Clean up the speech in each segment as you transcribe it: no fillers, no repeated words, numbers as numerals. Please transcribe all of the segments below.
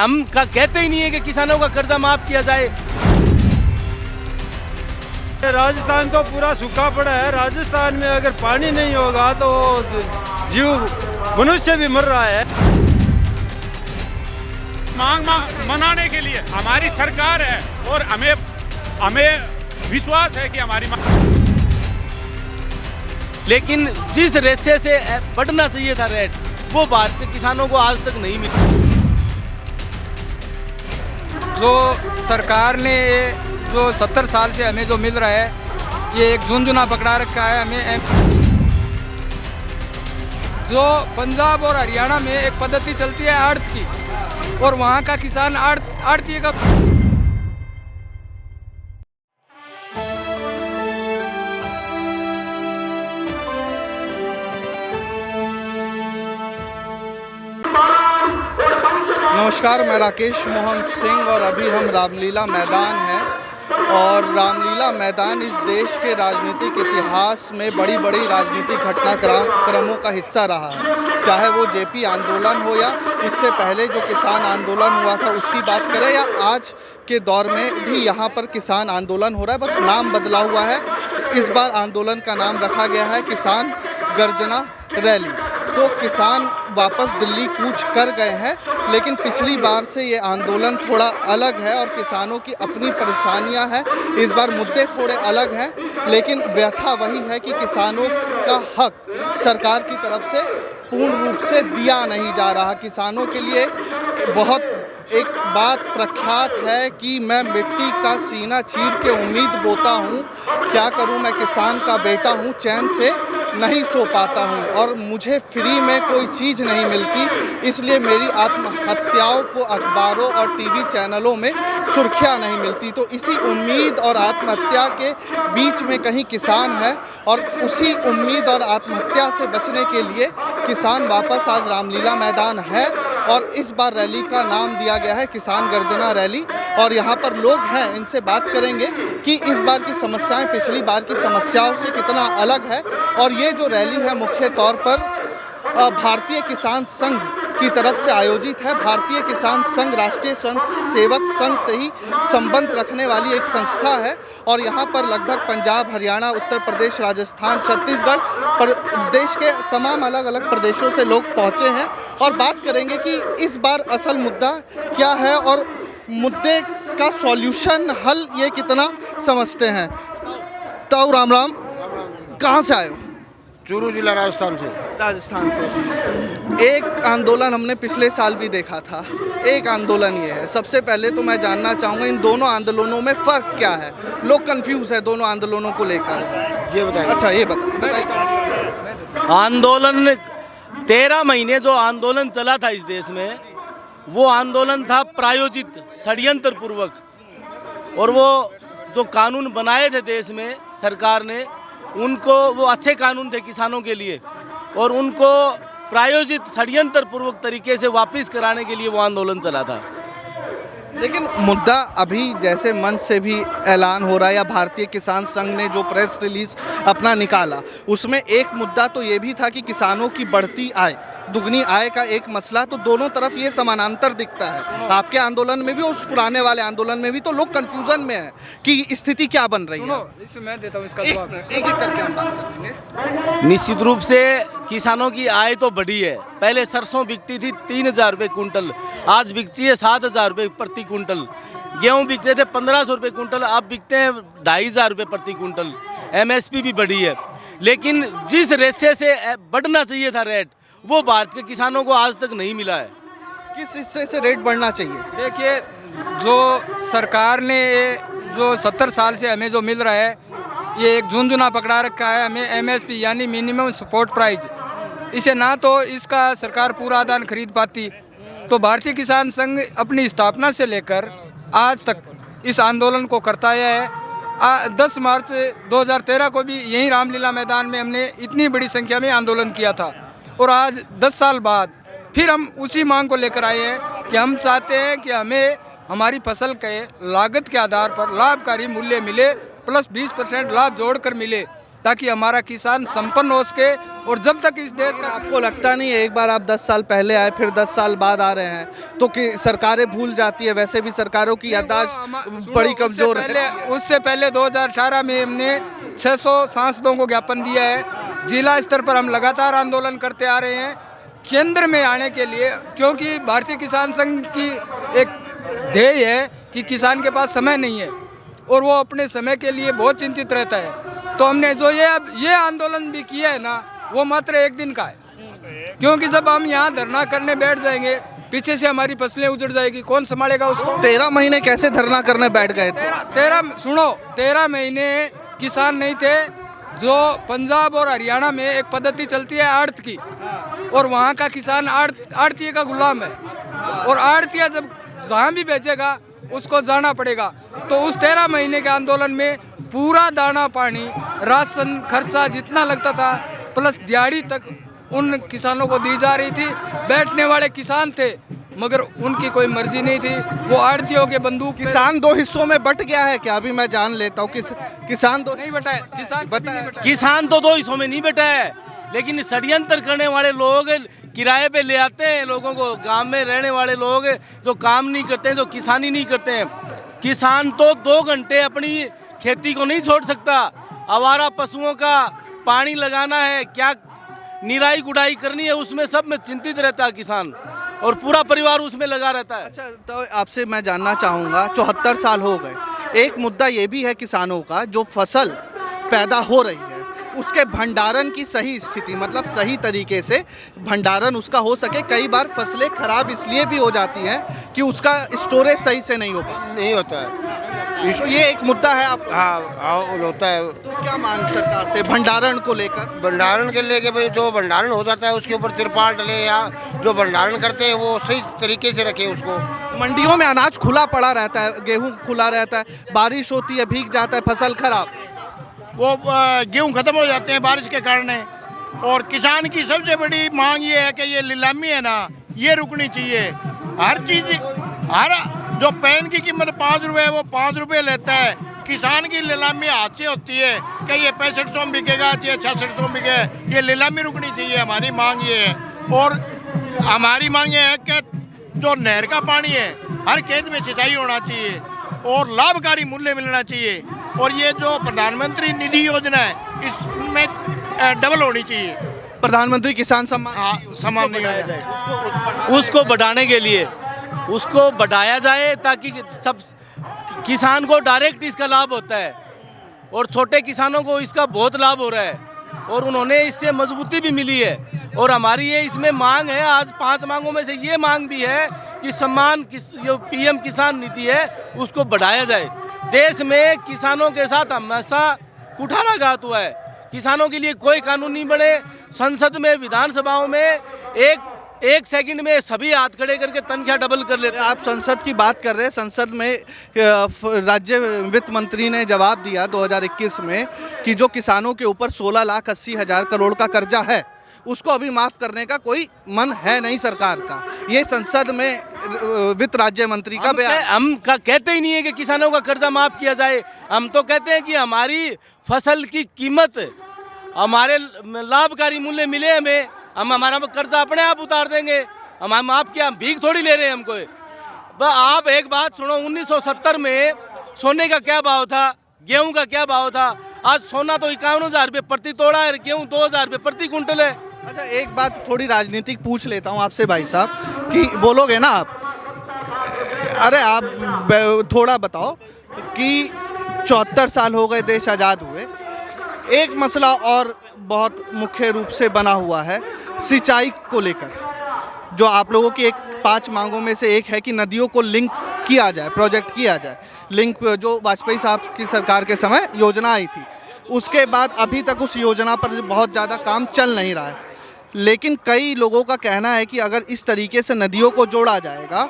हम कहते ही नहीं है कि किसानों का कर्जा माफ किया जाए। राजस्थान तो पूरा सूखा पड़ा है। राजस्थान में अगर पानी नहीं होगा तो जीव मनुष्य भी मर रहा है। मांग मनाने के लिए हमारी सरकार है और हमें विश्वास है कि हमारी मांग, लेकिन जिस रेशे से बढ़ना चाहिए था रेट, वो भारत के किसानों को आज तक नहीं मिला। जो सरकार ने जो 70 साल से हमें जो मिल रहा है, ये एक झुंझुना पकड़ा रखा है हमें। जो पंजाब और हरियाणा में एक पद्धति चलती है आड़त की, और वहाँ का किसान आड़ती का। नमस्कार, मैं राकेश मोहन सिंह और अभी हम रामलीला मैदान हैं। और रामलीला मैदान इस देश के राजनीतिक इतिहास में बड़ी बड़ी राजनीतिक घटनाक्रमों का हिस्सा रहा है। चाहे वो जेपी आंदोलन हो या इससे पहले जो किसान आंदोलन हुआ था उसकी बात करें, या आज के दौर में भी यहाँ पर किसान आंदोलन हो रहा है, बस नाम बदला हुआ है। इस बार आंदोलन का नाम रखा गया है किसान गर्जना रैली। तो किसान वापस दिल्ली कूच कर गए हैं, लेकिन पिछली बार से ये आंदोलन थोड़ा अलग है और किसानों की अपनी परेशानियां हैं। इस बार मुद्दे थोड़े अलग हैं, लेकिन व्यथा वही है कि किसानों का हक सरकार की तरफ से पूर्ण रूप से दिया नहीं जा रहा। किसानों के लिए बहुत एक बात प्रख्यात है कि मैं मिट्टी का सीना चीर के उम्मीद बोता हूँ, क्या करूँ मैं किसान का बेटा हूँ, चैन से नहीं सो पाता हूँ और मुझे फ्री में कोई चीज़ नहीं मिलती, इसलिए मेरी आत्महत्याओं को अखबारों और टीवी चैनलों में सुर्खियाँ नहीं मिलती। तो इसी उम्मीद और आत्महत्या के बीच में कहीं किसान है, और उसी उम्मीद और आत्महत्या से बचने के लिए किसान वापस आज रामलीला मैदान है। और इस बार रैली का नाम दिया गया है किसान गर्जना रैली। और यहाँ पर लोग हैं, इनसे बात करेंगे कि इस बार की समस्याएं पिछली बार की समस्याओं से कितना अलग है। और ये जो रैली है मुख्य तौर पर भारतीय किसान संघ की तरफ से आयोजित है। भारतीय किसान संघ राष्ट्रीय स्वयं सेवक संघ से ही संबंध रखने वाली एक संस्था है। और यहाँ पर लगभग पंजाब, हरियाणा, उत्तर प्रदेश, राजस्थान, छत्तीसगढ़, देश के तमाम अलग अलग प्रदेशों से लोग पहुँचे हैं। और बात करेंगे कि इस बार असल मुद्दा क्या है और मुद्दे का सॉल्यूशन हल ये कितना समझते हैं। तो राम राम, कहाँ से आए हो? चूरू जिला राजस्थान से। एक आंदोलन हमने पिछले साल भी देखा था, एक आंदोलन ये है। सबसे पहले तो मैं जानना चाहूँगा इन दोनों आंदोलनों में फ़र्क क्या है? लोग कंफ्यूज है दोनों आंदोलनों को लेकर, ये बताइए। अच्छा, ये बताइए। आंदोलन 13 महीने जो आंदोलन चला था इस देश में, वो आंदोलन था प्रायोजित, षड्यंत्र पूर्वक। और वो जो कानून बनाए थे देश में सरकार ने, उनको वो अच्छे कानून थे किसानों के लिए, और उनको प्रायोजित षड्यंत्र पूर्वक तरीके से वापस कराने के लिए वो आंदोलन चला था। लेकिन मुद्दा अभी जैसे मंच से भी ऐलान हो रहा है, या भारतीय किसान संघ ने जो प्रेस रिलीज अपना निकाला, उसमें एक मुद्दा तो ये भी था कि किसानों की बढ़ती आय, दुगनी आय का एक मसला। तो दोनों तरफ ये समानांतर दिखता है। आपके आंदोलन में भी, उस पुराने वाले आंदोलन में भी, तो लोग कंफ्यूजन में है कि स्थिति क्या बन रही है। इससे मैं देता हूँ इसका जवाब। एक करके हम बात करेंगे। निश्चित रूप से किसानों की आय तो बढ़ी है। पहले सरसों बिकती थी 3,000 रुपये कुंटल, आज बिकती है 7,000 रुपये प्रति कुंटल। गेहूँ बिकते थे 1,500 रुपये कुंटल, अब बिकते हैं 2,500 रुपये प्रति कुंटल। MSP भी बढ़ी है, लेकिन जिस रेशे से बढ़ना चाहिए था रेट, वो भारत के किसानों को आज तक नहीं मिला है। किस हिस्से से रेट बढ़ना चाहिए? देखिए, जो सरकार ने जो 70 साल से हमें जो मिल रहा है, ये एक झुंझुना पकड़ा रखा है हमें MSP यानी मिनिमम सपोर्ट प्राइस। इसे ना तो इसका सरकार पूरा दान खरीद पाती। तो भारतीय किसान संघ अपनी स्थापना से लेकर आज तक इस आंदोलन को करता आया है। 10 मार्च 2013 को भी यहीं रामलीला मैदान में हमने इतनी बड़ी संख्या में आंदोलन किया था। और आज 10 साल बाद फिर हम उसी मांग को लेकर आए हैं कि हम चाहते हैं कि हमें हमारी फसल के लागत के आधार पर लाभकारी मूल्य मिले, प्लस 20% लाभ जोड़कर मिले, ताकि हमारा किसान संपन्न हो सके और जब तक इस देश का आपको लगता नहीं है एक बार आप 10 साल पहले आए फिर 10 साल बाद आ रहे हैं तो कि सरकारें भूल जाती है? वैसे भी सरकारों की याददाश्त बड़ी कमजोर है। उससे पहले 2018 में हमने 600 सांसदों को ज्ञापन दिया है। जिला स्तर पर हम लगातार आंदोलन करते आ रहे हैं केंद्र में आने के लिए, क्योंकि भारतीय किसान संघ की एक ध्येय है कि किसान के पास समय नहीं है और वो अपने समय के लिए बहुत चिंतित रहता है। तो हमने जो ये आंदोलन भी किया है ना, वो मात्र एक दिन का है, क्योंकि जब हम यहाँ धरना करने बैठ जाएंगे पीछे से हमारी फसलें उजड़ जाएगी, कौन संभालेगा उसको? 13 महीने कैसे धरना करने बैठ गए थे? 13 महीने किसान नहीं थे। जो पंजाब और हरियाणा में एक पद्धति चलती है आड़त की, और वहाँ का किसान आड़तिये का गुलाम है, और आड़तिया जब जहाँ भी बेचेगा उसको जाना पड़ेगा। तो उस 13 महीने के आंदोलन में पूरा दाना पानी राशन खर्चा जितना लगता था प्लस दिहाड़ी तक उन किसानों को दी जा रही थी। बैठने वाले किसान थे मगर उनकी कोई मर्जी नहीं थी, वो आड़तियों के बंदूक पे- किसान 2 हिस्सों में बट गया है क्या? अभी मैं जान लेता हूँ किसान तो नहीं बटा है, किसान तो 2 हिस्सों में नहीं बैठा है, लेकिन षड्यंत्र करने वाले लोग किराए पे ले आते हैं लोगों को। गांव में रहने वाले लोग जो काम नहीं करते हैं, जो किसानी नहीं करते हैं, किसान तो 2 घंटे अपनी खेती को नहीं छोड़ सकता। आवारा पशुओं का पानी लगाना है, क्या निराई गुड़ाई करनी है, उसमें सब में चिंतित रहता है किसान, और पूरा परिवार उसमें लगा रहता है। अच्छा, तो आपसे मैं जानना चाहूँगा, 74 साल हो गए, एक मुद्दा ये भी है किसानों का, जो फसल पैदा हो रही है उसके भंडारण की सही स्थिति, मतलब सही तरीके से भंडारण उसका हो सके। कई बार फसलें खराब इसलिए भी हो जाती हैं कि उसका स्टोरेज सही से नहीं हो पाता। नहीं होता है। तो ये एक मुद्दा है आप। हाँ होता है। तो क्या मांग सरकार से भंडारण को लेकर? भंडारण के लेके भाई जो भंडारण हो जाता है उसके ऊपर तिरपाल डले, या जो भंडारण करते हैं वो सही तरीके से रखे उसको। मंडियों में अनाज खुला पड़ा रहता है, गेहूं खुला रहता है, बारिश होती है भीग जाता है, फसल खराब, वो गेहूं खत्म हो जाते हैं बारिश के कारण। और किसान की सबसे बड़ी मांग ये है कि ये नीलामी है ना, ये रुकनी चाहिए। हर चीज़, हर जो पेन की कीमत 5 रुपये वो 5 रुपये लेता है। किसान की नीलामी हाथ से होती है कि ये 6500 में बिकेगा, ये 6600 में बिके, ये नीलामी रुकनी चाहिए। हमारी मांग ये है। और हमारी मांग ये है कि जो नहर का पानी है हर खेत में सिंचाई होना चाहिए और लाभकारी मूल्य मिलना चाहिए। और ये जो प्रधानमंत्री निधि योजना है इसमें डबल होनी चाहिए। प्रधानमंत्री किसान सम्मान, हाँ, सम्मान नहीं होना। उसको बढ़ाने के लिए उसको बढ़ाया जाए ताकि सब किसान को डायरेक्ट इसका लाभ होता है, और छोटे किसानों को इसका बहुत लाभ हो रहा है, और उन्होंने इससे मजबूती भी मिली है। और हमारी ये इसमें मांग है, आज 5 मांगों में से ये मांग भी है कि सम्मान जो PM किसान निधि है उसको बढ़ाया जाए। देश में किसानों के साथ हमेशा कुठाराघात हुआ है, किसानों के लिए कोई कानून नहीं बने। संसद में, विधानसभाओं में एक सेकंड में सभी हाथ खड़े करके तनख्वाह डबल कर लेते हैं। आप संसद की बात कर रहे हैं, संसद में राज्य वित्त मंत्री ने जवाब दिया 2021 में कि जो किसानों के ऊपर 16,80,000 करोड़ का कर्जा है उसको अभी माफ़ करने का कोई मन है नहीं सरकार का। ये संसद में वित्त राज्य मंत्री का बयान। हम कहते ही नहीं है कि किसानों का कर्जा माफ़ किया जाए, हम तो कहते हैं कि हमारी फसल की कीमत, हमारे लाभकारी मूल्य मिले हमें, हम हमारा कर्जा अपने आप उतार देंगे। हम आप क्या भीख थोड़ी ले रहे हैं हमको। आप एक बात सुनो, 1970 में सोने का क्या भाव था, गेहूं का क्या भाव था? आज सोना तो 51,000 रुपये प्रति तोड़ा है, गेहूं 2,000 रुपये प्रति कुंटल है। अच्छा, एक बात थोड़ी राजनीतिक पूछ लेता हूँ आपसे भाई साहब, कि बोलोगे ना आप? अरे आप थोड़ा बताओ कि 74 साल हो गए देश आज़ाद हुए, एक मसला और बहुत मुख्य रूप से बना हुआ है सिंचाई को लेकर, जो आप लोगों की 5 मांगों में से एक है कि नदियों को लिंक किया जाए, प्रोजेक्ट किया जाए। लिंक जो वाजपेयी साहब की सरकार के समय योजना आई थी, उसके बाद अभी तक उस योजना पर बहुत ज़्यादा काम चल नहीं रहा है। लेकिन कई लोगों का कहना है कि अगर इस तरीके से नदियों को जोड़ा जाएगा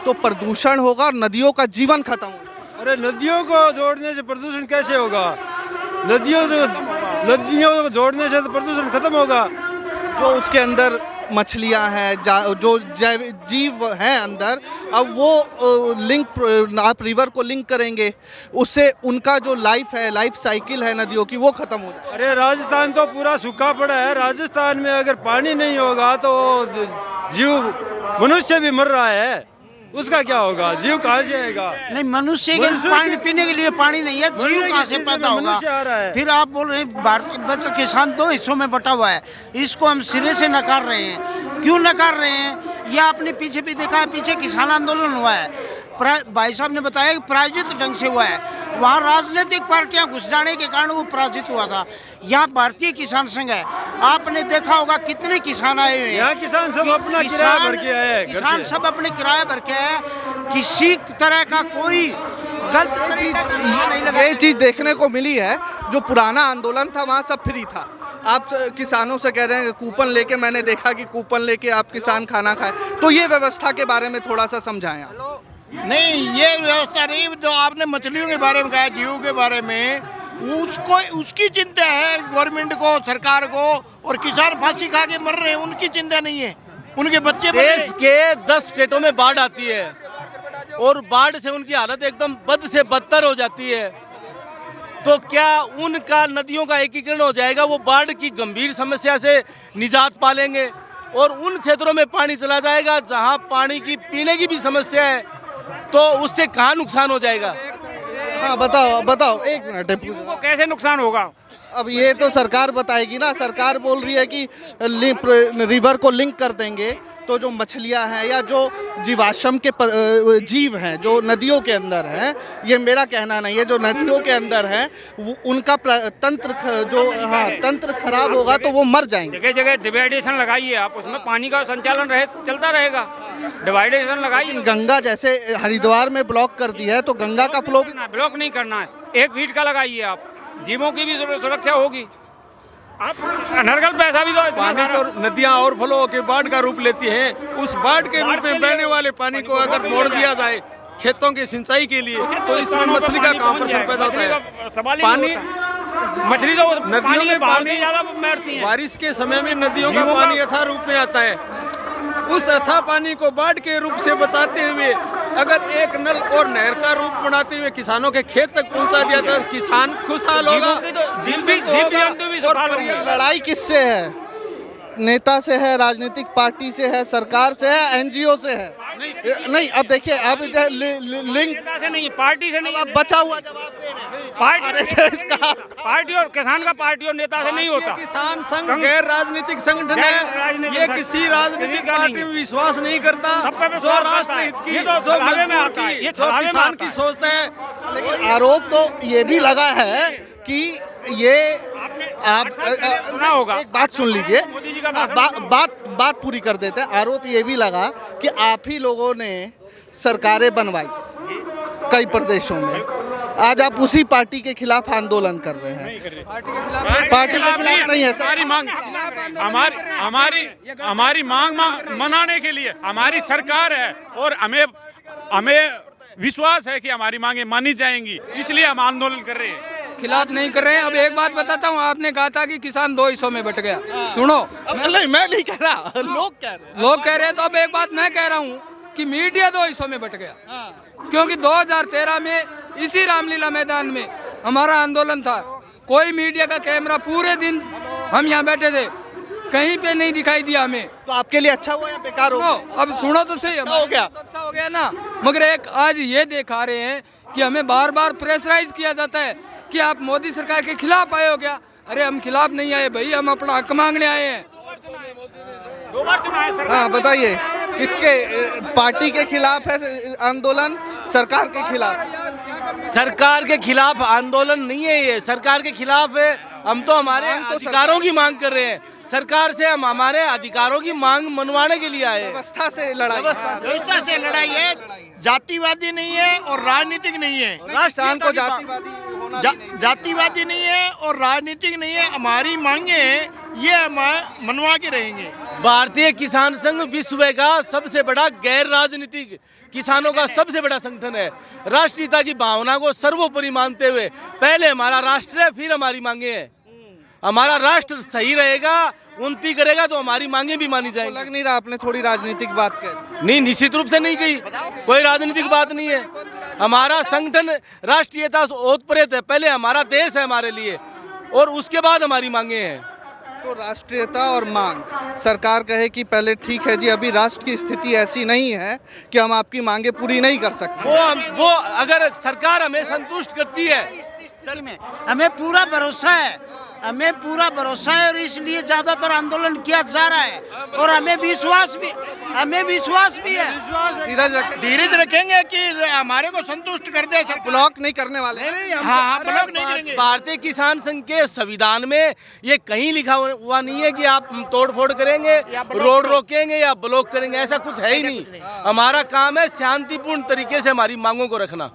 तो प्रदूषण होगा और नदियों का जीवन खत्म होगा। अरे नदियों को जोड़ने से प्रदूषण कैसे होगा? नदियों को जोड़ने से तो प्रदूषण खत्म होगा। जो उसके अंदर मछलियां हैं, जो जैव जीव हैं अंदर, अब वो लिंक आप रिवर को लिंक करेंगे, उससे उनका जो लाइफ है, लाइफ साइकिल है नदियों की, वो ख़त्म हो जाए। अरे राजस्थान तो पूरा सूखा पड़ा है। राजस्थान में अगर पानी नहीं होगा तो जीव मनुष्य भी मर रहा है, उसका क्या होगा? जीव कहाँ से आएगा? नहीं, मनुष्य के पानी पीने के लिए पानी नहीं है, जीव कहाँ से पैदा होगा? मनुष्य आ रहा है। फिर आप बोल रहे हैं भारत किसान 2 हिस्सों में बटा हुआ है, इसको हम सिरे से नकार रहे हैं। क्यों नकार रहे हैं? ये आपने पीछे भी देखा है, पीछे किसान आंदोलन हुआ है, भाई साहब ने बताया कि प्रायोजित ढंग से हुआ है। वहाँ राजनीतिक पार्टियां घुस जाने के कारण वो पराजित हुआ था। यहाँ भारतीय किसान संघ है, आपने देखा होगा कितने किसान आए हुए हैं। यहाँ किसान सब अपना किराया भर के आए हैं, किसान सब अपने किराया भर के आए, किसी तरह का कोई गलत तरीका नहीं लगा। ये चीज़ देखने को मिली है, जो पुराना आंदोलन था वहाँ सब फ्री था। आप किसानों से कह रहे हैं कूपन लेके, मैंने देखा कि कूपन लेके आप किसान खाना खाए, तो ये व्यवस्था के बारे में थोड़ा सा समझाएं आप। नहीं, ये व्यवस्था नहीं, जो आपने मछलियों के बारे में कहा, जीवों के बारे में, उसको उसकी चिंता है गवर्नमेंट को, सरकार को, और किसान फांसी खा के मर रहे हैं, उनकी चिंता नहीं है। उनके बच्चे देश के 10 स्टेटों में बाढ़ आती है और बाढ़ से उनकी हालत एकदम बद से बदतर हो जाती है। तो क्या उनका नदियों का एकीकरण हो जाएगा? वो बाढ़ की गंभीर समस्या से निजात पालेंगे और उन क्षेत्रों में पानी चला जाएगा जहां पानी की पीने की भी समस्या है, तो उससे कहाँ नुकसान हो जाएगा? हाँ, बताओ 1 मिनट को कैसे नुकसान होगा? अब ये तो सरकार बताएगी ना। सरकार बोल रही है कि रिवर को लिंक कर देंगे, तो जो मछलियां हैं या जो जीवाश्म के जीव हैं जो नदियों के अंदर हैं, ये मेरा कहना नहीं है, जो नदियों के अंदर हैं उनका तंत्र खराब होगा तो वो मर जाएंगे। जगह जगह डिवाइडेशन लगाइए आप, उसमें पानी का संचालन चलता रहेगा। डिवाइडेशन लगाइए। गंगा जैसे हरिद्वार में ब्लॉक कर दी है, तो गंगा का फ्लो ब्लॉक नहीं करना है, 1 फीट का लगाइए आप, जीवों की भी सुरक्षा होगी। आप अनर्गल पैसा भी दो। पानी तो नदियां और फ्लो होकर बाढ़ का रूप लेती हैं, उस बाढ़ के रूप में बहने वाले पानी को अगर मोड़ दिया जाए खेतों की सिंचाई के लिए, तो इसमें मछली का कहाँ प्रश्न पैदा होता है? पानी, मछली तो नदियों में पानी ज्यादा मरती है। बारिश के समय में नदियों का पानी यथा रूप में आता है, उस अथा पानी को बाढ़ के रूप से बचाते हुए अगर एक नल और नहर का रूप बनाते हुए किसानों के खेत तक पहुंचा दिया तो किसान खुशहाल होगा, जीवित होगा। और लड़ाई किससे है? नेता से है, राजनीतिक पार्टी से है, सरकार से है, एनजीओ से है? नहीं, अब देखिए, आप लिंक से नहीं, पार्टी से नहीं, आप बचा हुआ जवाब दे रहे हैं। पार्टी और किसान का पार्टी और नेता से नहीं होता। किसान संघ गैर राजनीतिक संगठन है, ये किसी राजनीतिक पार्टी में विश्वास नहीं करता। जो राष्ट्र हित की, जो मजदूर की, जो किसान की सोचता है। लेकिन आरोप तो ये भी लगा है कि ये आप होगा। एक बात सुन लीजिए, बात पूरी कर देते हैं। आरोप ये भी लगा कि आप ही लोगों ने सरकारें बनवाई कई प्रदेशों में, आज आप उसी पार्टी के खिलाफ आंदोलन कर रहे हैं। पार्टी के खिलाफ नहीं है, हमारी मांग मनाने के लिए हमारी सरकार है और हमें विश्वास है कि हमारी मांगे मानी जाएंगी, इसलिए हम आंदोलन कर रहे हैं। खिलाफ नहीं कर रहे हैं। अब एक बात बताता हूँ, आपने कहा था कि किसान 2 हिस्सों में बट गया। सुनो, नहीं, मैं नहीं कह रहा, लोग कह रहे हैं। तो अब एक बात मैं कह रहा हूँ कि मीडिया 2 हिस्सों में बट गया, क्योंकि 2013 में इसी रामलीला मैदान में हमारा आंदोलन था। कोई मीडिया का कैमरा, पूरे दिन हम यहाँ बैठे थे, कहीं पे नहीं दिखाई दिया हमें। तो आपके लिए अच्छा हुआ या बेकार हो गया? अब सुनो तो सही, हो गया, अच्छा हो गया ना। मगर एक आज ये दिखा रहे हैं कि हमें बार बार प्रेशराइज किया जाता है कि आप मोदी सरकार के खिलाफ आए हो क्या? अरे हम खिलाफ नहीं आए भाई, हम अपना हक मांगने आए हैं। 2 बार चुनाव है। हाँ, बताइए, किसके पार्टी के खिलाफ है आंदोलन? सरकार के खिलाफ? सरकार के खिलाफ आंदोलन नहीं है ये, सरकार के खिलाफ है। हम तो हमारे अधिकारों की मांग कर रहे हैं, सरकार से हम हमारे अधिकारों की मांग मनवाने के लिए आए। व्यवस्था से लड़ाई, व्यवस्था से लड़ाई है, जातिवादी नहीं है और राजनीतिक नहीं है। किसान को जातिवादी नहीं है और राजनीतिक नहीं है। हमारी मांगे ये हम मनवा के रहेंगे। भारतीय किसान संघ विश्व का सबसे बड़ा गैर राजनीतिक किसानों का सबसे बड़ा संगठन है। राष्ट्रीयता की भावना को सर्वोपरि मानते हुए पहले हमारा राष्ट्र है, फिर हमारी मांगे हैं। हमारा राष्ट्र सही रहेगा, उन्नति करेगा तो हमारी मांगे भी मानी जाएंगी। लग नहीं रहा आपने थोड़ी राजनीतिक बात कही? नहीं, निश्चित रूप से नहीं कही, कोई राजनीतिक बात नहीं है। हमारा संगठन राष्ट्रीयता से ओतप्रोत है, पहले हमारा देश है हमारे लिए और उसके बाद हमारी मांगे हैं। तो राष्ट्रीयता और मांग, सरकार कहे कि पहले ठीक है जी, अभी राष्ट्र की स्थिति ऐसी नहीं है कि हम आपकी मांगे पूरी नहीं कर सकते। वो अगर सरकार हमें संतुष्ट करती है, में हमें पूरा भरोसा है, हमें पूरा भरोसा है और इसलिए ज्यादातर आंदोलन किया जा रहा है और हमें विश्वास भी है। धीरज रखेंगे कि हमारे को संतुष्ट कर दे। ब्लॉक नहीं करने वाले। हाँ, ब्लॉक नहीं करेंगे। भारतीय किसान संघ के संविधान में ये कहीं लिखा हुआ नहीं है कि आप तोड़ फोड़ करेंगे, रोड रोकेंगे या ब्लॉक करेंगे, ऐसा कुछ है ही नहीं। हमारा काम है शांतिपूर्ण तरीके से हमारी मांगों को रखना।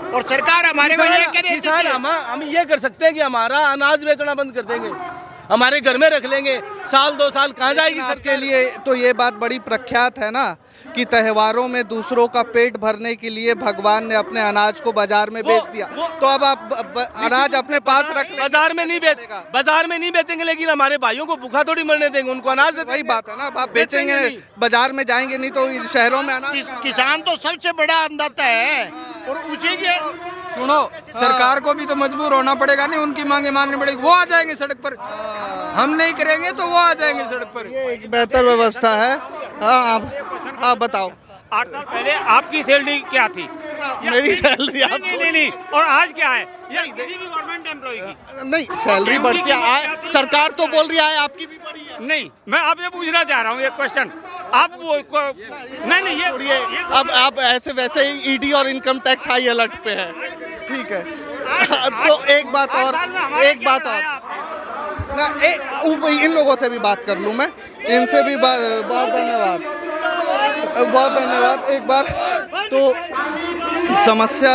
और सरकार हमारे को ये कह देती है, हम ये कर सकते हैं कि हमारा अनाज बेचना बंद कर देंगे, हमारे घर में रख लेंगे, साल 2 साल कहाँ जाएगी आपके लिए? तो ये बात बड़ी प्रख्यात है ना कि त्योहारों में दूसरों का पेट भरने के लिए भगवान ने अपने अनाज को बाजार में बेच दिया, तो अब आप अनाज अपने पास रख लेंगे। बाजार में नहीं बेचेंगे, लेकिन हमारे भाइयों को भूखा थोड़ी मरने देंगे, उनको अनाज देते। वही बात है ना, आप बेचेंगे बाजार में जाएंगे नहीं तो शहरों में अनाज। किसान तो सबसे बड़ा अन्नदाता है और उसी के सुनो, सरकार को भी तो मजबूर होना पड़ेगा, नहीं उनकी मांगे माननी पड़ेगी, वो आ जाएंगे सड़क पर। हम नहीं करेंगे तो वो आ जाएंगे सड़क पर। ये एक बेहतर व्यवस्था है। हाँ, आप बताओ। 8 साल पहले आपकी सैलरी क्या थी? मेरी सैलरी आप नहीं, और आज क्या है? ये किसी भी गवर्नमेंट एम्प्लॉय की नहीं, सैलरी बढ़ती है, सरकार तो बोल रही है आपकी भी बढ़ी है। नहीं, मैं आपसे पूछना चाह रहा हूँ एक क्वेश्चन। आप वो नहीं ये अब आप ऐसे वैसे ही ईडी और इनकम टैक्स हाई अलर्ट पे है, ठीक है। तो एक बात और ना, इन लोगों से भी बात कर लूँ मैं, इनसे भी बहुत धन्यवाद। एक बार तो समस्या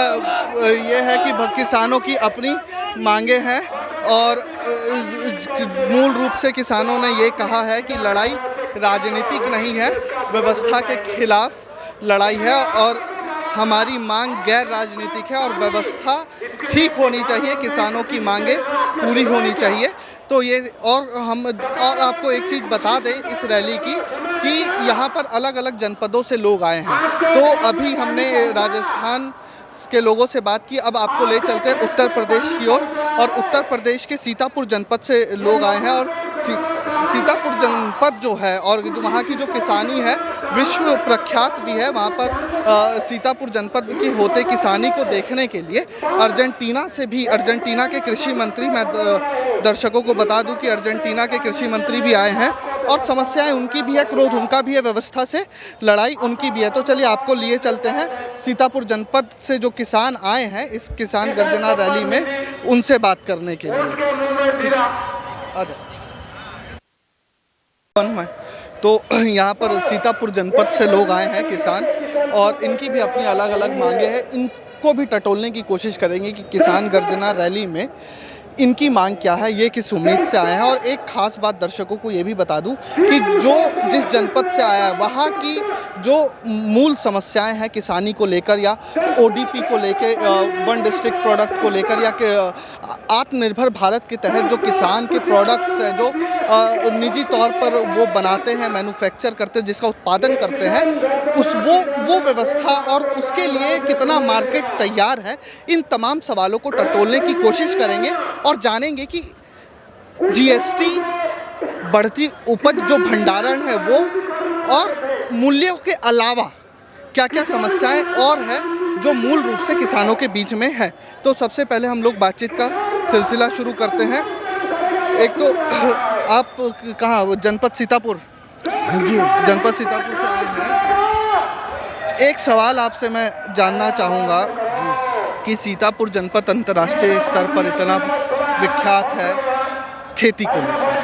ये है कि किसानों की अपनी मांगे हैं और मूल रूप से किसानों ने ये कहा है कि लड़ाई राजनीतिक नहीं है, व्यवस्था के खिलाफ लड़ाई है और हमारी मांग गैर राजनीतिक है और व्यवस्था ठीक होनी चाहिए, किसानों की मांगे पूरी होनी चाहिए। तो ये और आपको एक चीज़ बता दें इस रैली की कि यहाँ पर अलग अलग जनपदों से लोग आए हैं। तो अभी हमने राजस्थान के लोगों से बात की, अब आपको ले चलते हैं उत्तर प्रदेश की ओर और उत्तर प्रदेश के सीतापुर जनपद से लोग आए हैं और सीतापुर जनपद जो है और जो वहाँ की जो किसानी है विश्व प्रख्यात भी है। वहाँ पर सीतापुर जनपद की होते किसानी को देखने के लिए अर्जेंटीना के कृषि मंत्री, मैं दर्शकों को बता दूं कि अर्जेंटीना के कृषि मंत्री भी आए हैं और समस्याएं उनकी भी है, क्रोध उनका भी है, व्यवस्था से लड़ाई उनकी भी है। तो चलिए आपको लिए चलते हैं सीतापुर जनपद से जो किसान आए हैं इस किसान गर्जना रैली में, उनसे बात करने के लिए। तो यहाँ पर सीतापुर जनपद से लोग आए हैं किसान और इनकी भी अपनी अलग अलग मांगे हैं, इनको भी टटोलने की कोशिश करेंगे कि किसान गर्जना रैली में इनकी मांग क्या है, ये किस उम्मीद से आए हैं। और एक ख़ास बात दर्शकों को ये भी बता दूं कि जिस जनपद से आया है वहाँ की जो मूल समस्याएं हैं किसानी को लेकर या ओडीपी को लेकर, वन डिस्ट्रिक्ट प्रोडक्ट को लेकर या आत्मनिर्भर भारत के तहत जो किसान के प्रोडक्ट्स हैं जो निजी तौर पर वो बनाते हैं, मैन्युफैक्चर करते हैं, जिसका उत्पादन करते हैं, वो व्यवस्था और उसके लिए कितना मार्केट तैयार है, इन तमाम सवालों को टटोलने की कोशिश करेंगे और जानेंगे कि जीएसटी, बढ़ती उपज जो भंडारण है वो और मूल्यों के अलावा क्या क्या समस्याएं और है जो मूल रूप से किसानों के बीच में है। तो सबसे पहले हम लोग बातचीत का सिलसिला शुरू करते हैं। एक तो आप कहाँ, जनपद सीतापुर? जी, जनपद सीतापुर से आए हैं। एक सवाल आपसे मैं जानना चाहूँगा कि सीतापुर जनपद अंतर्राष्ट्रीय स्तर पर इतना विख्यात है खेती को लेकर,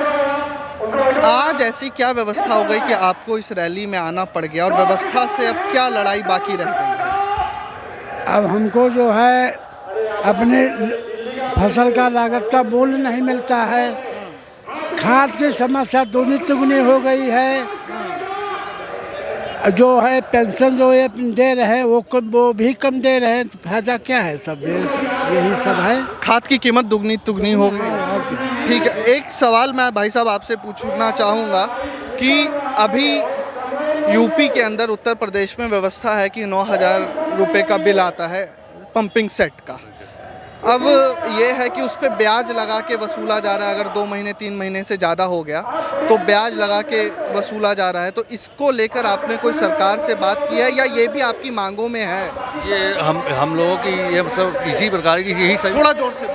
आज ऐसी क्या व्यवस्था हो गई कि आपको इस रैली में आना पड़ गया और व्यवस्था से अब क्या लड़ाई बाकी रह गई है? अब हमको जो है अपने फसल का लागत का मूल्य नहीं मिलता है, खाद की समस्या दुगनी तिगुनी हो गई है, जो है पेंशन जो ये दे रहे हैं वो भी कम दे रहे हैं, तो फायदा क्या है? सब यही सब है। खाद की कीमत दुगनी तुगनी हो गई, ठीक है। एक सवाल मैं भाई साहब आपसे पूछना चाहूँगा कि अभी यूपी के अंदर उत्तर प्रदेश में व्यवस्था है कि 9,000 रुपये का बिल आता है पंपिंग सेट का। अब ये है कि उस पर ब्याज लगा के वसूला जा रहा है। अगर 2 महीने 3 महीने से ज़्यादा हो गया तो ब्याज लगा के वसूला जा रहा है। तो इसको लेकर आपने कोई सरकार से बात की है या ये भी आपकी मांगों में है? ये हम लोगों की ये सब इसी प्रकार की यही सभी थोड़ा जोर से।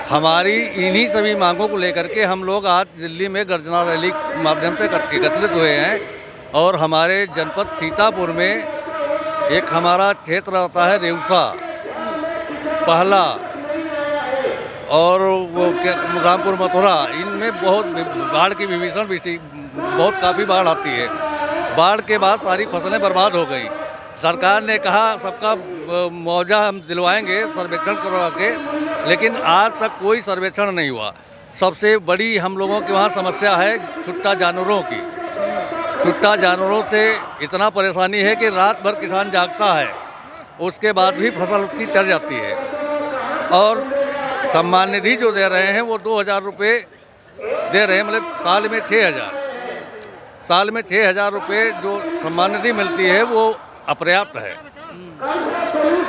हमारी इन्हीं सभी मांगों को लेकर के हम लोग आज दिल्ली में गर्जना रैली के माध्यम से एकत्रित हुए हैं। और हमारे जनपद सीतापुर में एक हमारा क्षेत्र आता है रेउसा, पहला और वो रामपुर मथुरा, इनमें बहुत बाढ़ की विभीषण बहुत काफ़ी बाढ़ आती है। बाढ़ के बाद सारी फसलें बर्बाद हो गई। सरकार ने कहा सबका मुआवजा हम दिलवाएंगे सर्वेक्षण करवा के, लेकिन आज तक कोई सर्वेक्षण नहीं हुआ। सबसे बड़ी हम लोगों की वहाँ समस्या है छुट्टा जानवरों की। छुट्टा जानवरों से इतना परेशानी है कि रात भर किसान जागता है, उसके बाद भी फसल उसकी चढ़ जाती है। और सम्मान निधि जो दे रहे हैं वो 2,000 रुपये दे रहे हैं, मतलब साल में 6,000। साल में 6,000 रुपये जो सम्मान निधि मिलती है वो अपर्याप्त है,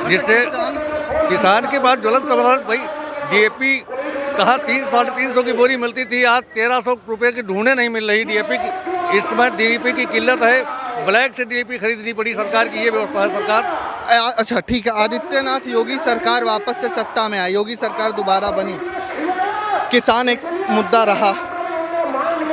जिससे किसान के पास ज्वलंत सवाल भाई DAP कहाँ 300-350 की बोरी मिलती थी, आज 1,300 रुपये की ढूंढे नहीं मिल रही DAP की। इस समय DAP की किल्लत है, ब्लैक से DAP खरीदनी पड़ी सरकार की, ये व्यवस्था है सरकार। अच्छा ठीक है, आदित्यनाथ योगी सरकार वापस से सत्ता में आई, योगी सरकार दोबारा बनी, किसान एक मुद्दा रहा।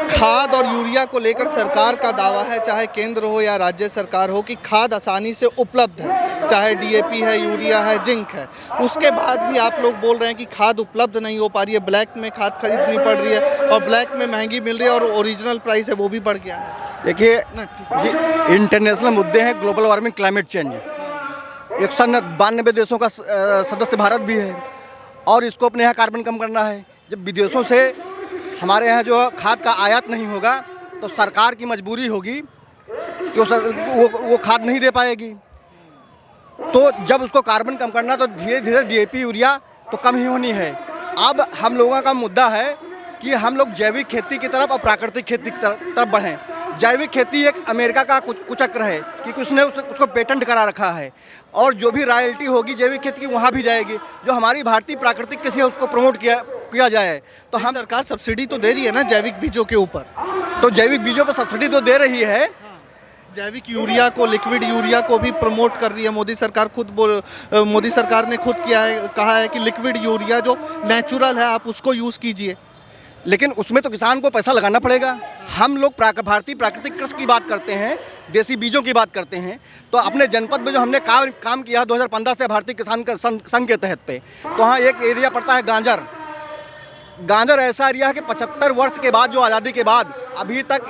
खाद और यूरिया को लेकर सरकार का दावा है, चाहे केंद्र हो या राज्य सरकार हो, कि खाद आसानी से उपलब्ध है, चाहे DAP है, यूरिया है, जिंक है। उसके बाद भी आप लोग बोल रहे हैं कि खाद उपलब्ध नहीं हो पा रही है, ब्लैक में खाद खरीदनी पड़ रही है और ब्लैक में महंगी मिल रही है और ओरिजिनल प्राइस है वो भी बढ़ गया है। देखिए जी, इंटरनेशनल मुद्दे हैं, ग्लोबल वार्मिंग, क्लाइमेट चेंज। 192 देशों का सदस्य भारत भी है और इसको अपने यहाँ कार्बन कम करना है। जब विदेशों से हमारे यहाँ जो खाद का आयात नहीं होगा तो सरकार की मजबूरी होगी कि वो खाद नहीं दे पाएगी। तो जब उसको कार्बन कम करना तो धीरे धीरे DAP यूरिया तो कम ही होनी है। अब हम लोगों का मुद्दा है कि हम लोग जैविक खेती की तरफ और प्राकृतिक खेती की तरफ बढ़ें। जैविक खेती एक अमेरिका का कुचक्र है कि उसने उसको पेटेंट करा रखा है और जो भी रॉयल्टी होगी जैविक खेती की वहाँ भी जाएगी। जो हमारी भारतीय प्राकृतिक कृषि है उसको प्रमोट किया जाए। तो हम सरकार सब्सिडी तो दे रही है ना जैविक बीजों के ऊपर, तो जैविक बीजों पर सब्सिडी तो दे रही है। जैविक यूरिया को, लिक्विड यूरिया को भी प्रमोट कर रही है मोदी सरकार। मोदी सरकार ने खुद कहा है कि लिक्विड यूरिया जो नेचुरल है आप उसको यूज़ कीजिए, लेकिन उसमें तो किसान को पैसा लगाना पड़ेगा। हम लोग भारतीय प्राकृतिक कृषि की बात करते हैं, देसी बीजों की बात करते हैं। तो अपने जनपद में जो हमने काम किया 2015 से भारतीय किसान संघ के तहत पे, तो वहाँ एक एरिया पड़ता है गांजर ऐसा एरिया है कि 75 वर्ष के बाद, जो आज़ादी के बाद अभी तक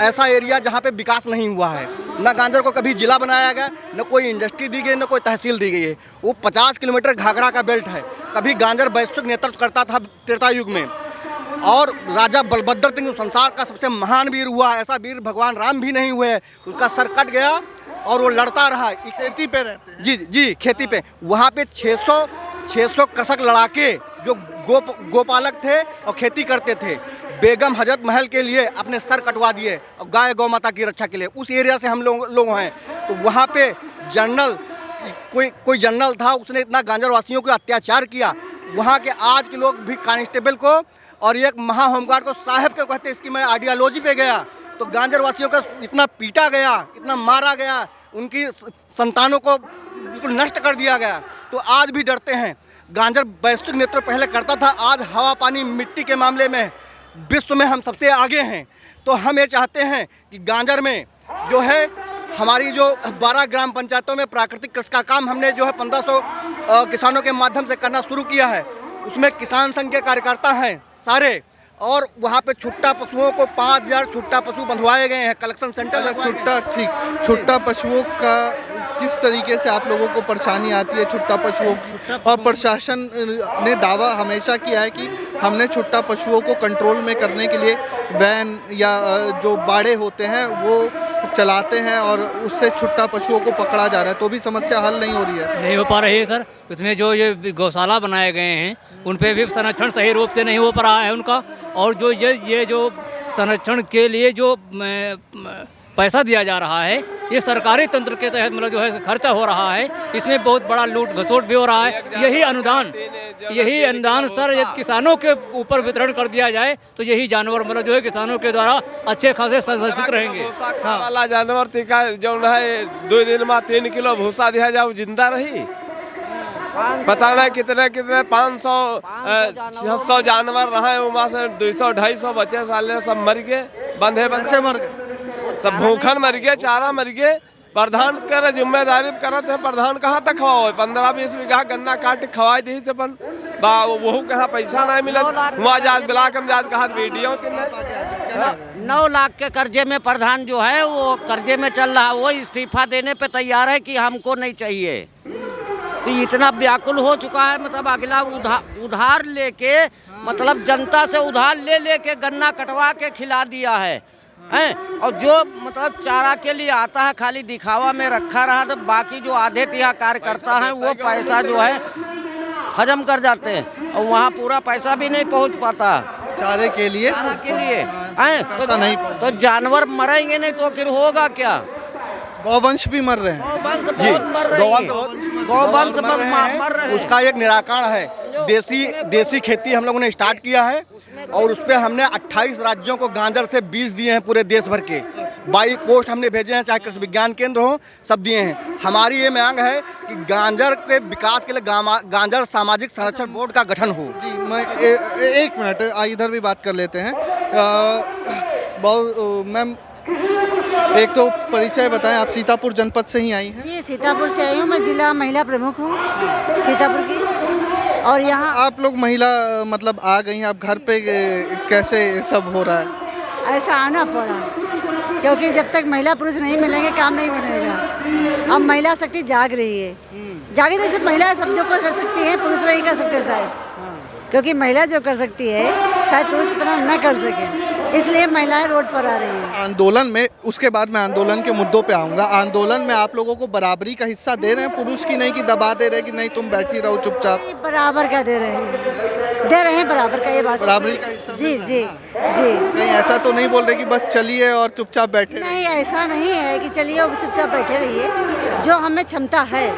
ऐसा एरिया जहाँ पे विकास नहीं हुआ है। न गांजर को कभी जिला बनाया गया, न कोई इंडस्ट्री दी गई, न कोई तहसील दी गई है। वो 50 किलोमीटर घाघरा का बेल्ट है। कभी गांजर वैश्विक नेतृत्व करता था त्रेता युग में, और राजा बलभद्र सिंह संसार का सबसे महान वीर हुआ है। ऐसा वीर भगवान राम भी नहीं हुए। उसका सर कट गया और वो लड़ता रहा। खेती पे रहते हैं। जी खेती पे। वहाँ पे 600 कृषक लड़ाके जो गोपालक थे और खेती करते थे, बेगम हजरत महल के लिए अपने सर कटवा दिए और गाय गौ माता की रक्षा के लिए। उस एरिया से हम लोग हैं। तो वहाँ पे जनरल कोई जनरल था, उसने इतना गांजर वासियों को अत्याचार किया। वहाँ के आज के लोग भी कांस्टेबल को और एक महा होमगार्ड को साहब के कहते हैं। इसकी मैं आइडियोलॉजी पे गया तो गांजर वासियों का इतना पीटा गया, इतना मारा गया, उनकी संतानों को बिल्कुल नष्ट कर दिया गया। तो आज भी डरते हैं। गांजर वैश्विक नेतृत्व पहले करता था, आज हवा पानी मिट्टी के मामले में विश्व में हम सबसे आगे हैं। तो हम ये चाहते हैं कि गांजर में जो है हमारी जो 12 ग्राम पंचायतों में प्राकृतिक कृषि का काम हमने जो है 1500 किसानों के माध्यम से करना शुरू किया है। उसमें किसान संघ के कार्यकर्ता हैं सारे, और वहाँ पे छुट्टा पशुओं को 5000 छुट्टा पशु बंधवाए गए हैं। कलेक्शन सेंटर छुट्टा पशुओं का किस तरीके से आप लोगों को परेशानी आती है छुट्टा पशुओं की? और प्रशासन ने दावा हमेशा किया है कि हमने छुट्टा पशुओं को कंट्रोल में करने के लिए वैन या जो बाड़े होते हैं वो चलाते हैं और उससे छुट्टा पशुओं को पकड़ा जा रहा है, तो भी समस्या हल नहीं हो रही है। नहीं हो पा रही है सर। उसमें जो ये गौशाला बनाए गए हैं उन पे भी संरक्षण सही रूप से नहीं हो पा रहा है उनका, और जो ये जो संरक्षण के लिए जो पैसा दिया जा रहा है ये सरकारी तंत्र के तहत मतलब जो है खर्चा हो रहा है, इसमें बहुत बड़ा लूट घसोट भी हो रहा है। यही अनुदान सर यदि किसानों के ऊपर वितरण कर दिया जाए तो यही जानवर मतलब जो है किसानों के द्वारा अच्छे खासे संरक्षित रहेंगे। हाँ। वाला जानवर टीका जो है 2 दिन में 3 किलो भूसा दिया जाओ जिंदा रही, पता नहीं कितने 500-600 जानवर रहे, वहाँ से 200-250 बचे साले सब मर गए, बंधे से मर गए, सब भूखन मर गए, चारा मर गए। प्रधान करे जिम्मेदारी करते हैं, प्रधान कहाँ तक खवाओ? 15-20 बीघा गन्ना काट खवाई दी थे अपन वो कहाँ पैसा नहीं मिला, वहाँ जात बिला के जात कहा वीडियो 9 लाख के कर्जे में प्रधान जो है वो कर्जे में चल रहा है, वो इस्तीफा देने पे तैयार है कि हमको नहीं चाहिए। तो इतना व्याकुल हो चुका है, मतलब अगला उधार लेके मतलब जनता से उधार ले के गन्ना कटवा के खिला दिया है हैं, और जो मतलब चारा के लिए आता है खाली दिखावा में रखा रहा, तो बाकी जो आधे तिहा कार्यकर्ता हैं वो पैसा जो है हजम कर जाते हैं और वहाँ पूरा पैसा भी नहीं पहुँच पाता चारे के लिए तो जानवर मरेंगे नहीं तो फिर होगा क्या? गौवंश भी मर रहे हैं। गौवंश मर रहे हैं। उसका एक निराकरण है, देसी खेती हम लोगों ने स्टार्ट किया है और उस पर हमने 28 राज्यों को गांजर से बीज दिए हैं, पूरे देश भर के 22 पोस्ट हमने भेजे हैं, चाहे कृषि विज्ञान केंद्र हो, सब दिए हैं। हमारी ये मांग है कि गांजर के विकास के लिए गांजर सामाजिक संरक्षण बोर्ड का गठन हो। जी मैं एक मिनट इधर भी बात कर लेते हैं। मैम एक तो परिचय बताएं, आप सीतापुर जनपद से ही आई हैं? जी सीतापुर से आई हूँ, मैं जिला महिला प्रमुख हूँ सीतापुर की। और यहाँ आप लोग महिला मतलब आ गई हैं, आप घर पे कैसे सब हो रहा है? ऐसा आना पड़ा क्योंकि जब तक महिला पुरुष नहीं मिलेंगे काम नहीं बनेगा। अब महिला शक्ति जाग रही है, जागी तो सिर्फ महिला सब जो कर सकती है, पुरुष नहीं कर सकते शायद, क्योंकि महिला जो कर सकती है शायद पुरुष इतना न कर सके, इसलिए महिलाएं रोड पर आ रही हैं। आंदोलन में, उसके बाद मैं आंदोलन के मुद्दों पे आऊँगा। आंदोलन में आप लोगों को बराबरी का हिस्सा दे रहे हैं, पुरुष की नहीं कि दबा दे रहे कि नहीं तुम बैठी रहो चुपचाप? बराबर का दे रहे हैं बराबर का, ये बात बराबरी का हिस्सा। जी जी जी। कहीं ऐसा तो नहीं बोल रहे कि बस चलिए और चुपचाप बैठे? नहीं, ऐसा नहीं है कि चलिए और चुपचाप बैठे रहिए। जो हमें क्षमता है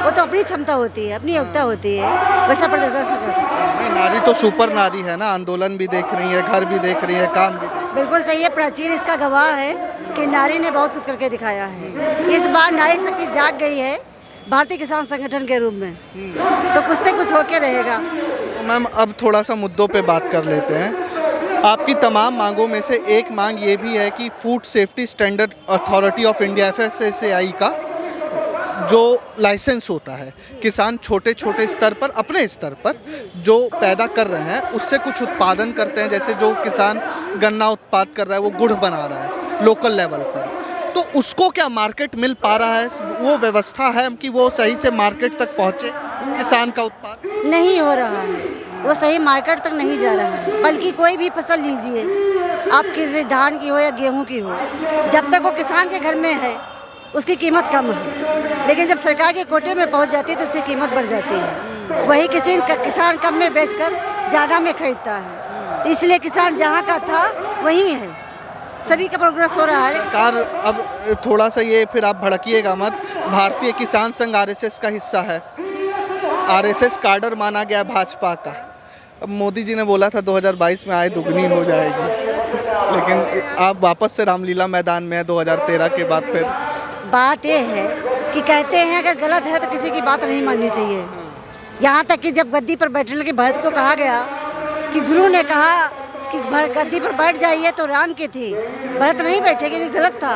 वो तो अपनी क्षमता होती है, अपनी योग्यता होती है, वैसा प्रदर्शन कर सकते हैं। नहीं, नारी तो सुपर नारी है ना, आंदोलन भी देख रही है, घर भी देख रही है, काम भी। बिल्कुल सही है, प्राचीन इसका गवाह है कि नारी ने बहुत कुछ करके दिखाया है। इस बार नारी शक्ति जाग गई है भारतीय किसान संगठन के रूप में, तो कुछ न कुछ होके रहेगा। तो मैम अब थोड़ा सा मुद्दों पे बात कर लेते हैं। आपकी तमाम मांगों में से एक मांग ये भी है कि food safety standard authority of India FSSAI का जो लाइसेंस होता है, किसान छोटे छोटे स्तर पर, अपने स्तर पर जो पैदा कर रहे हैं उससे कुछ उत्पादन करते हैं, जैसे जो किसान गन्ना उत्पाद कर रहा है वो गुड़ बना रहा है लोकल लेवल पर, तो उसको क्या मार्केट मिल पा रहा है? वो व्यवस्था है कि वो सही से मार्केट तक पहुँचे किसान का उत्पाद? नहीं हो रहा है, वो सही मार्केट तक नहीं जा रहा है। बल्कि कोई भी फसल लीजिए, आप किसी धान की हो या गेहूँ की हो, जब तक वो किसान के घर में है उसकी कीमत कम है, लेकिन जब सरकार के कोटे में पहुंच जाती है तो उसकी कीमत बढ़ जाती है। वही किसान कम में बेचकर ज़्यादा में खरीदता है, तो इसलिए किसान जहां का था वहीं है, सभी का प्रोग्रेस हो रहा है। सरकार अब थोड़ा सा ये फिर आप भड़किएगा मत, भारतीय किसान संघ RSS का हिस्सा है, RSS कार्डर माना गया भाजपा का। अब मोदी जी ने बोला था 2022 में आय दुगनी हो जाएगी, लेकिन आप वापस से रामलीला मैदान में है 2013 के बाद। फिर बात ये है कि कहते हैं अगर गलत है तो किसी की बात नहीं माननी चाहिए। यहाँ तक कि जब गद्दी पर बैठने लगे भरत को कहा गया कि गुरु ने कहा कि गद्दी पर बैठ जाइए तो राम की थी, भरत नहीं बैठे क्योंकि गलत था।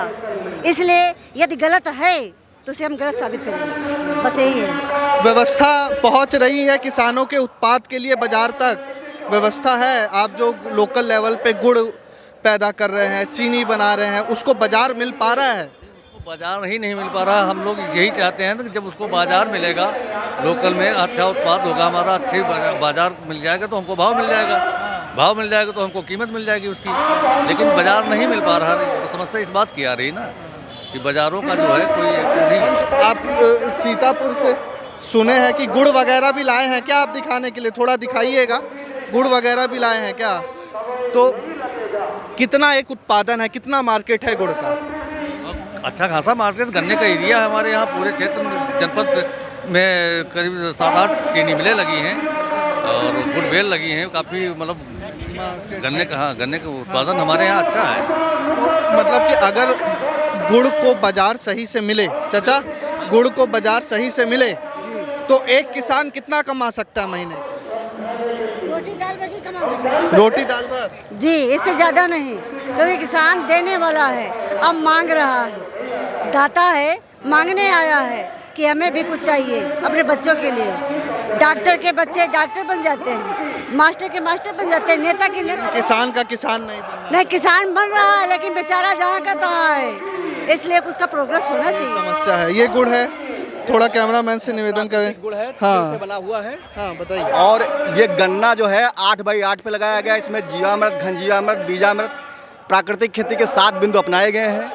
इसलिए यदि गलत है तो उसे हम गलत साबित करेंगे, बस यही है। व्यवस्था पहुँच रही है किसानों के उत्पाद के लिए, बाजार तक व्यवस्था है? आप जो लोकल लेवल पे गुड़ पैदा कर रहे हैं, चीनी बना रहे हैं, उसको बाजार मिल पा रहा है? बाजार ही नहीं मिल पा रहा। हम लोग यही चाहते हैं कि जब उसको बाजार मिलेगा, लोकल में अच्छा उत्पाद होगा हमारा, अच्छी बाजार मिल जाएगा तो हमको भाव मिल जाएगा, भाव मिल जाएगा तो हमको कीमत मिल जाएगी उसकी, लेकिन बाजार नहीं मिल पा रहा। समस्या इस बात की आ रही ना, कि बाज़ारों का जो है कोई नहीं। आप सीतापुर से सुने हैं कि गुड़ वगैरह भी लाए हैं क्या आप दिखाने के लिए? थोड़ा दिखाइएगा, गुड़ वगैरह भी लाए हैं क्या? तो कितना एक उत्पादन है, कितना मार्केट है गुड़ का? अच्छा खासा मार्केट, गन्ने का एरिया है हमारे यहाँ पूरे क्षेत्र में, जनपद में करीब 7-8 चीनी मिलें लगी हैं और गुड़ बेल लगी हैं। काफ़ी मतलब गन्ने का उत्पादन हमारे यहाँ अच्छा है। तो मतलब कि अगर गुड़ को बाजार सही से मिले, चाचा गुड़ को बाजार सही से मिले तो एक किसान कितना कमा सकता है महीने? रोटी दाल भर की कमा सकते हैं। रोटी दाल भर? जी, इससे ज़्यादा नहीं, क्योंकि किसान देने वाला है, अब मांग रहा है, दाता है, मांगने आया है कि हमें भी कुछ चाहिए अपने बच्चों के लिए। डॉक्टर के बच्चे डॉक्टर बन जाते हैं, मास्टर के मास्टर बन जाते हैं, नेता के नेता। किसान का किसान नहीं बनना। नहीं, किसान बन रहा है लेकिन बेचारा जहाँ का तहाँ है, इसलिए उसका प्रोग्रेस होना चाहिए। समस्या है। ये गुड़ है, थोड़ा कैमरामैन से निवेदन करें। गुड़ है, हाँ, से बना हुआ है। हाँ बताइए। और ये गन्ना जो है 8x8 पे लगाया गया है। इसमें जीवामृत, घनजीवामृत, बीजामृत, प्राकृतिक खेती के 7 बिंदु अपनाए गए हैं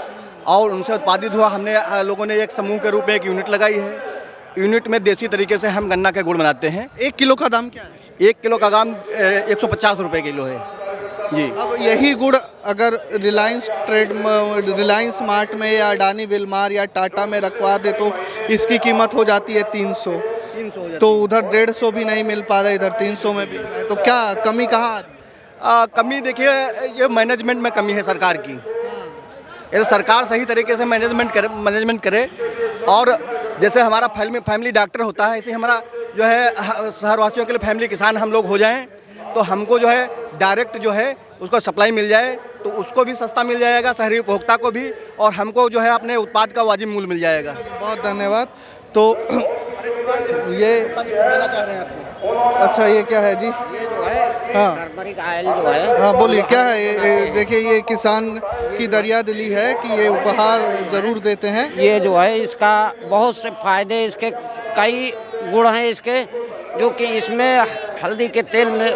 और उनसे उत्पादित हुआ हमने लोगों ने एक समूह के रूप में एक यूनिट लगाई है। यूनिट में देसी तरीके से हम गन्ना का गुड़ बनाते हैं। 1 किलो का दाम क्या है? 1 किलो का दाम 150 रुपये किलो है जी। अब यही गुड़ अगर रिलायंस रिलायंस मार्ट में या अडानी विलमार या टाटा में रखवा दे तो इसकी कीमत हो जाती है 300। तो उधर 150 भी नहीं मिल पा रहा, इधर 300 में भी। तो क्या कमी कहाँ? कमी देखिए, ये मैनेजमेंट में कमी है सरकार की। यदि सरकार सही तरीके से मैनेजमेंट करे और जैसे हमारा फैमिली डॉक्टर होता है, ऐसे हमारा जो है शहरवासियों के लिए फैमिली किसान हम लोग हो जाएं तो हमको जो है डायरेक्ट जो है उसको सप्लाई मिल जाए तो उसको भी सस्ता मिल जाएगा, शहरी उपभोक्ता को भी, और हमको जो है अपने उत्पाद का वाजिब मूल्य मिल जाएगा। बहुत धन्यवाद। तो ये बताना चाह रहे हैं आपको? अच्छा, ये क्या है जी? ये जो है हाँ, टर्मरिक ऑयल जो है। हाँ बोलिए, क्या है ये? देखिए, ये किसान की दरिया दिली है कि ये उपहार जरूर देते हैं। ये जो है इसका बहुत से फायदे, इसके कई गुण हैं इसके, जो कि इसमें हल्दी के तेल में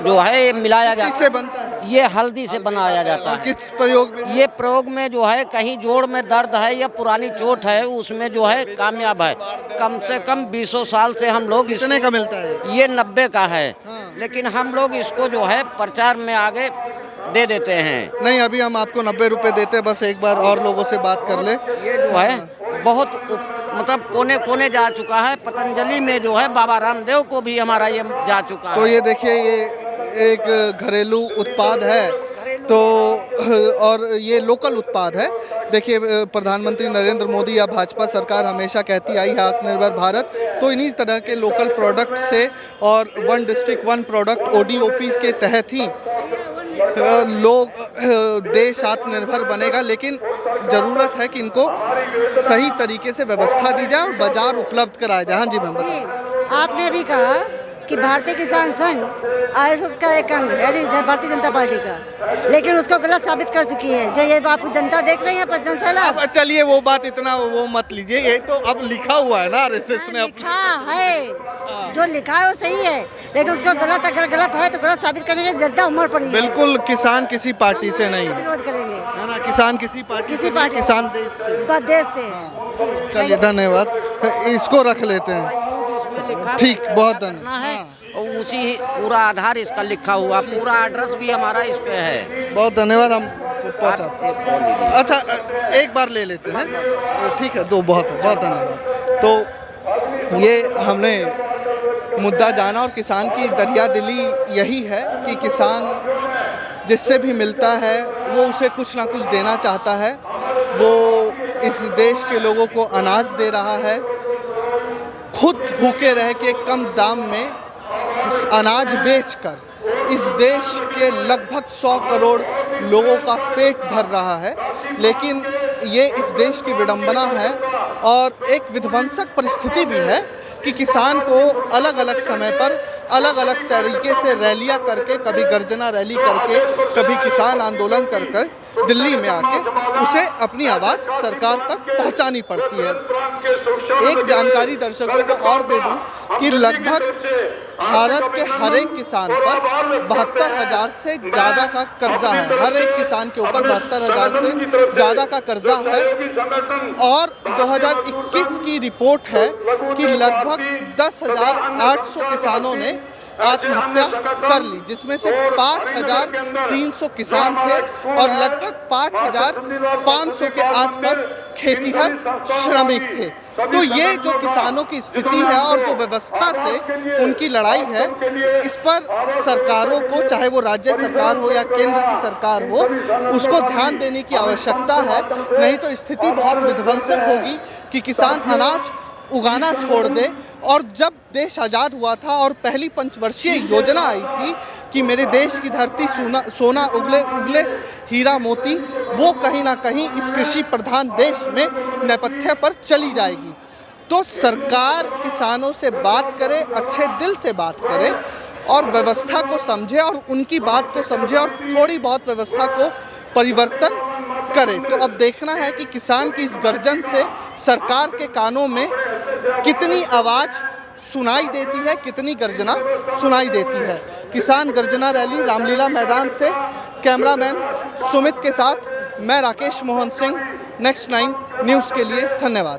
जो है ये मिलाया जाता है। किससे बनता है? ये हल्दी से बनाया जाता है। किस प्रयोग में? ये प्रयोग में जो है कहीं जोड़ में दर्द है या पुरानी चोट है, उसमें जो है कामयाब है। कम से कम 20 साल से हम लोग कितने का मिलता है? ये 90 का है। लेकिन हम लोग इसको जो है प्रचार में आगे दे देते हैं। नहीं, अभी हम आपको 90 रुपए देते, बस एक बार और लोगों से बात कर ले। ये जो है बहुत मतलब कोने कोने जा चुका है। पतंजलि में जो है बाबा रामदेव को भी हमारा ये जा चुका है। तो ये देखिए, ये एक घरेलू उत्पाद है, तो और ये लोकल उत्पाद है। देखिए, प्रधानमंत्री नरेंद्र मोदी या भाजपा सरकार हमेशा कहती आई है आत्मनिर्भर भारत, तो इन्हीं तरह के लोकल प्रोडक्ट से और 1 डिस्ट्रिक्ट 1 प्रोडक्ट ODOP के तहत ही लोग देश आत्मनिर्भर बनेगा। लेकिन ज़रूरत है कि इनको सही तरीके से व्यवस्था दी जाए और बाजार उपलब्ध कराया जाए। हाँ जी मैम। आपने भी कहा कि भारतीय किसान संघ RSS का एक अंग है, यानी भारतीय जनता पार्टी का, लेकिन उसको गलत साबित कर चुकी है। जो ये आप जनता देख रही है, अब चलिए वो बात इतना वो मत लीजिए, ये तो अब लिखा हुआ है ना RSS ने। लिखा है, जो लिखा है वो सही है, लेकिन उसको गलत, अगर गलत है तो गलत साबित करने की जनता उम्र पड़ी है। बिल्कुल, किसान किसी पार्टी से नहीं है, विरोध करेंगे, है ना? किसान किसी पार्टी से नहीं, किसान देश से। देश से। चलिए, धन्यवाद। इसको रख लेते हैं। ठीक, बहुत धन्यवाद। और उसी पूरा आधार इसका लिखा हुआ, पूरा एड्रेस भी हमारा इस पे है। बहुत धन्यवाद, हम पहुँचाते हैं। अच्छा, एक बार ले लेते हैं, ठीक है? बहुत धन्यवाद। तो ये हमने मुद्दा जाना और किसान की दरिया दिली यही है कि किसान जिससे भी मिलता है वो उसे कुछ ना कुछ देना चाहता है। वो इस देश के लोगों को अनाज दे रहा है, खुद भूखे रह के कम दाम में अनाज बेचकर इस देश के लगभग 100 करोड़ लोगों का पेट भर रहा है। लेकिन ये इस देश की विडंबना है और एक विध्वंसक परिस्थिति भी है कि किसान को अलग अलग समय पर अलग अलग तरीके से रैलियां करके, कभी गर्जना रैली करके, कभी किसान आंदोलन कर कर दिल्ली में आके उसे अपनी आवाज़ सरकार तक पहुंचानी पड़ती है। एक जानकारी दर्शकों को और दे दूं कि लगभग भारत के हर एक किसान पर 72,000 से ज़्यादा का कर्जा है। हर एक किसान के ऊपर 72,000 से ज़्यादा का कर्जा है और 2021 की रिपोर्ट है कि लगभग 10,800 किसानों ने आत्महत्या कर ली, जिसमें से 5,300 किसान थे और लगभग 5,500 के आसपास खेतीहर श्रमिक थे। तो ये जो किसानों की स्थिति है और जो व्यवस्था से उनकी लड़ाई है, इस पर सरकारों को, चाहे वो राज्य सरकार हो या केंद्र की सरकार हो, उसको ध्यान देने की आवश्यकता है। नहीं तो स्थिति बहुत विध्वंसक होगी कि किसान अनाज उगाना छोड़ दे। और जब देश आज़ाद हुआ था और पहली पंचवर्षीय योजना आई थी कि मेरे देश की धरती सोना उगले उगले हीरा मोती, वो कहीं ना कहीं इस कृषि प्रधान देश में नेपथ्य पर चली जाएगी। तो सरकार किसानों से बात करे, अच्छे दिल से बात करे और व्यवस्था को समझे और उनकी बात को समझे और थोड़ी बहुत व्यवस्था को परिवर्तन करे। तो अब देखना है कि किसान की इस गर्जन से सरकार के कानों में कितनी आवाज़ सुनाई देती है, कितनी गर्जना सुनाई देती है। किसान गर्जना रैली रामलीला मैदान से कैमरामैन सुमित के साथ मैं राकेश मोहन सिंह, नेक्स्ट 9 न्यूज़ के लिए धन्यवाद।